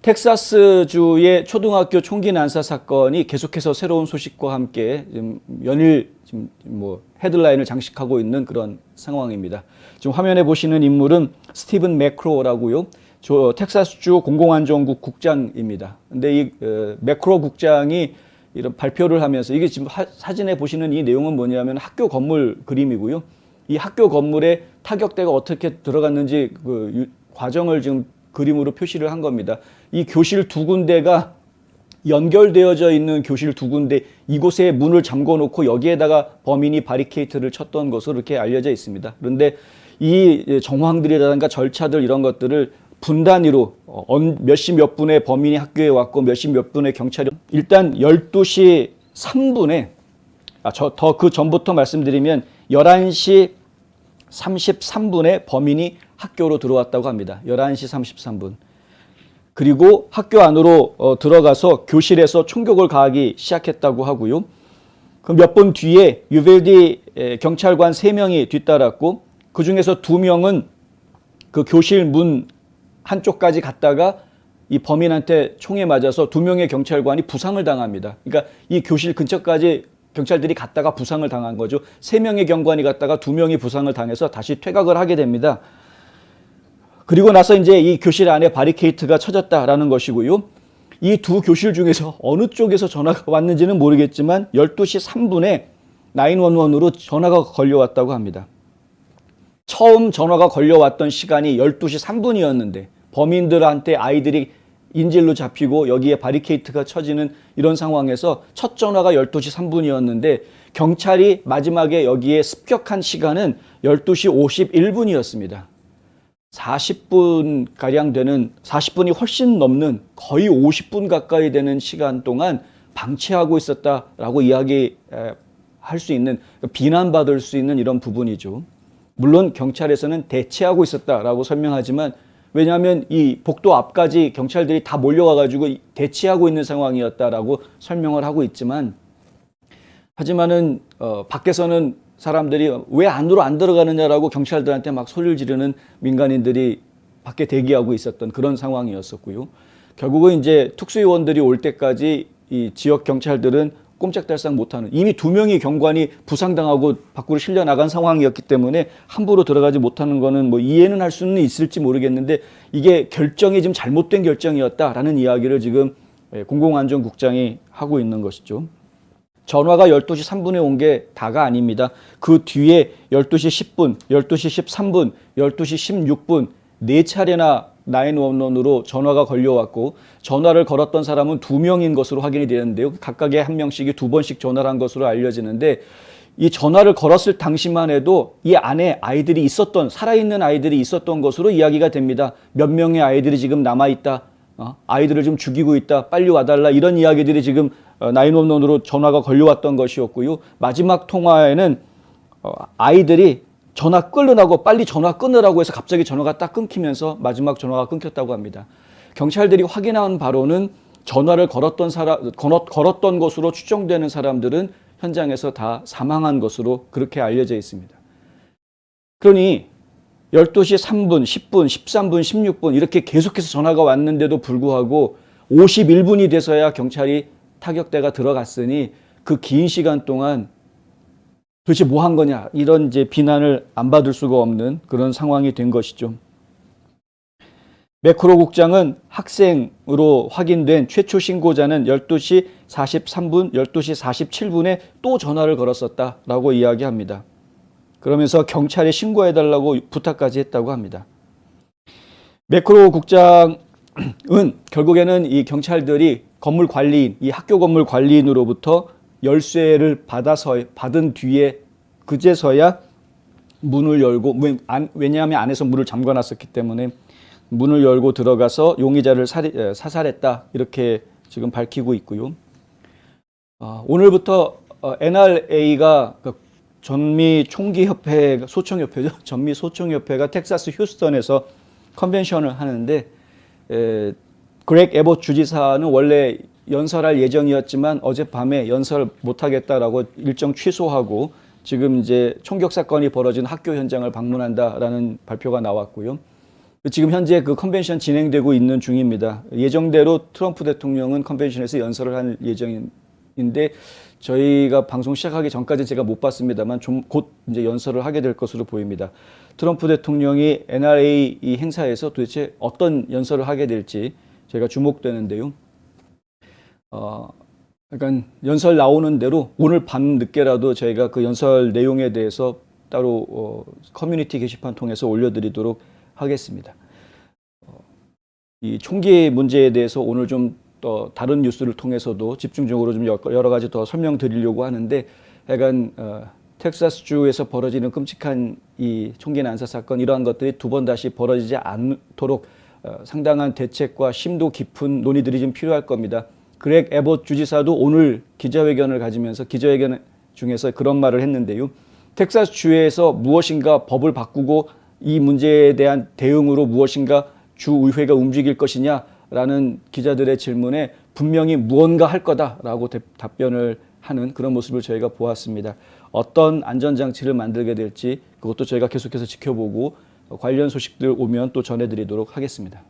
텍사스주의 초등학교 총기 난사 사건이 계속해서 새로운 소식과 함께 연일 지금 헤드라인을 장식하고 있는 그런 상황입니다. 지금 화면에 보시는 인물은 스티븐 매크로라고요. 텍사스주 공공안전국 국장입니다. 근데 이 매크로 국장이 이런 발표를 하면서 이게 지금 사진에 보시는 이 내용은 뭐냐면 학교 건물 그림이고요. 이 학교 건물에 타격대가 어떻게 들어갔는지 그 과정을 지금 그림으로 표시를 한 겁니다. 이 교실 두 군데가 연결되어져 있는 교실 두 군데, 이곳에 문을 잠궈 놓고 여기에다가 범인이 바리케이트를 쳤던 것으로 이렇게 알려져 있습니다. 그런데 이 정황들이라든가 절차들 이런 것들을 분단위로 몇 시 몇 분에 범인이 학교에 왔고 몇 시 몇 분에 경찰이, 일단 12시 3분에 그 전부터 말씀드리면 11시 33분에 범인이 학교로 들어왔다고 합니다. 11시 33분. 그리고 학교 안으로 들어가서 교실에서 총격을 가하기 시작했다고 하고요. 그 몇 분 뒤에 유벨디 경찰관 3명이 뒤따랐고, 그 중에서 2명은 그 교실 문 한쪽까지 갔다가 이 범인한테 총에 맞아서 2명의 경찰관이 부상을 당합니다. 그러니까 이 교실 근처까지 경찰들이 갔다가 부상을 당한 거죠. 3명의 경관이 갔다가 2명이 부상을 당해서 다시 퇴각을 하게 됩니다. 그리고 나서 이제 이 교실 안에 바리케이트가 쳐졌다라는 것이고요. 이 두 교실 중에서 어느 쪽에서 전화가 왔는지는 모르겠지만 12시 3분에 911으로 전화가 걸려왔다고 합니다. 처음 전화가 걸려왔던 시간이 12시 3분이었는데 범인들한테 아이들이 인질로 잡히고 여기에 바리케이트가 쳐지는 이런 상황에서 첫 전화가 12시 3분이었는데 경찰이 마지막에 여기에 습격한 시간은 12시 51분이었습니다. 40분가량 되는, 40분이 훨씬 넘는 거의 50분 가까이 되는 시간 동안 방치하고 있었다라고 이야기할 수 있는, 비난받을 수 있는 이런 부분이죠. 물론 경찰에서는 대치하고 있었다라고 설명하지만, 왜냐하면 이 복도 앞까지 경찰들이 다 몰려가가지고 대치하고 있는 상황이었다라고 설명을 하고 있지만, 하지만은 밖에서는 사람들이 왜 안으로 안 들어가느냐라고 경찰들한테 막 소리를 지르는 민간인들이 밖에 대기하고 있었던 그런 상황이었었고요. 결국은 이제 특수요원들이 올 때까지 이 지역 경찰들은 꼼짝달싹 못하는, 이미 2명의 경관이 부상당하고 밖으로 실려 나간 상황이었기 때문에 함부로 들어가지 못하는 거는 뭐 이해는 할 수는 있을지 모르겠는데, 이게 결정이 좀 잘못된 결정이었다라는 이야기를 지금 공공안전국장이 하고 있는 것이죠. 전화가 12시 3분에 온 게 다가 아닙니다. 그 뒤에 12시 10분, 12시 13분, 12시 16분 4차례나 911으로 전화가 걸려왔고, 전화를 걸었던 사람은 2명인 것으로 확인이 되는데요. 각각의 한 명씩이 2번씩 전화를 한 것으로 알려지는데, 이 전화를 걸었을 당시만 해도 이 안에 아이들이 있었던, 살아있는 아이들이 있었던 것으로 이야기가 됩니다. 몇 명의 아이들이 지금 남아있다. 아이들을 좀 죽이고 있다. 빨리 와달라. 이런 이야기들이 지금 911으로 전화가 걸려왔던 것이었고요. 마지막 통화에는 아이들이 전화 끊으라고, 빨리 전화 끊으라고 해서 갑자기 전화가 딱 끊기면서 마지막 전화가 끊겼다고 합니다. 경찰들이 확인한 바로는 전화를 걸었던 것으로 추정되는 사람들은 현장에서 다 사망한 것으로 그렇게 알려져 있습니다. 그러니 12시 3분, 10분, 13분, 16분 이렇게 계속해서 전화가 왔는데도 불구하고 51분이 돼서야 경찰이 타격대가 들어갔으니 그 긴 시간 동안 도대체 뭐 한 거냐, 이런 이제 비난을 안 받을 수가 없는 그런 상황이 된 것이죠. 매크로 국장은 학생으로 확인된 최초 신고자는 12시 43분, 12시 47분에 또 전화를 걸었었다라고 이야기합니다. 그러면서 경찰에 신고해달라고 부탁까지 했다고 합니다. 매크로 국장은 결국에는 이 경찰들이 건물 관리인, 이 학교 건물 관리인으로부터 열쇠를 받은 뒤에 그제서야 문을 열고, 왜냐하면 안에서 문을 잠궈놨었기 때문에 문을 열고 들어가서 용의자를 사살했다, 이렇게 지금 밝히고 있고요. 오늘부터 NRA가 전미 총기협회, 소총협회죠. 전미 소총협회가 텍사스 휴스턴에서 컨벤션을 하는데, 그렉 에봇 주지사는 원래 연설할 예정이었지만 어젯밤에 연설 못하겠다라고 일정 취소하고 지금 이제 총격 사건이 벌어진 학교 현장을 방문한다라는 발표가 나왔고요. 지금 현재 그 컨벤션 진행되고 있는 중입니다. 예정대로 트럼프 대통령은 컨벤션에서 연설을 할 예정인데 저희가 방송 시작하기 전까지 제가 못 봤습니다만 좀 곧 이제 연설을 하게 될 것으로 보입니다. 트럼프 대통령이 NRA 이 행사에서 도대체 어떤 연설을 하게 될지 저희가 주목되는데요. 약간 연설 나오는 대로 오늘 밤 늦게라도 저희가 그 연설 내용에 대해서 따로 커뮤니티 게시판 통해서 올려드리도록 하겠습니다. 이 총기 문제에 대해서 오늘 좀 다른 뉴스를 통해서도 집중적으로 좀 여러 가지 더 설명드리려고 하는데, 약간 텍사스주에서 벌어지는 끔찍한 이 총기 난사 사건, 이러한 것들이 두 번 다시 벌어지지 않도록 상당한 대책과 심도 깊은 논의들이 좀 필요할 겁니다. 그렉 에봇 주지사도 오늘 기자회견을 가지면서 기자회견 중에서 그런 말을 했는데요. 텍사스주에서 무엇인가 법을 바꾸고 이 문제에 대한 대응으로 무엇인가 주의회가 움직일 것이냐라는 기자들의 질문에 분명히 무언가 할 거다라고 답변을 하는 그런 모습을 저희가 보았습니다. 어떤 안전장치를 만들게 될지 그것도 저희가 계속해서 지켜보고 관련 소식들 오면 또 전해드리도록 하겠습니다.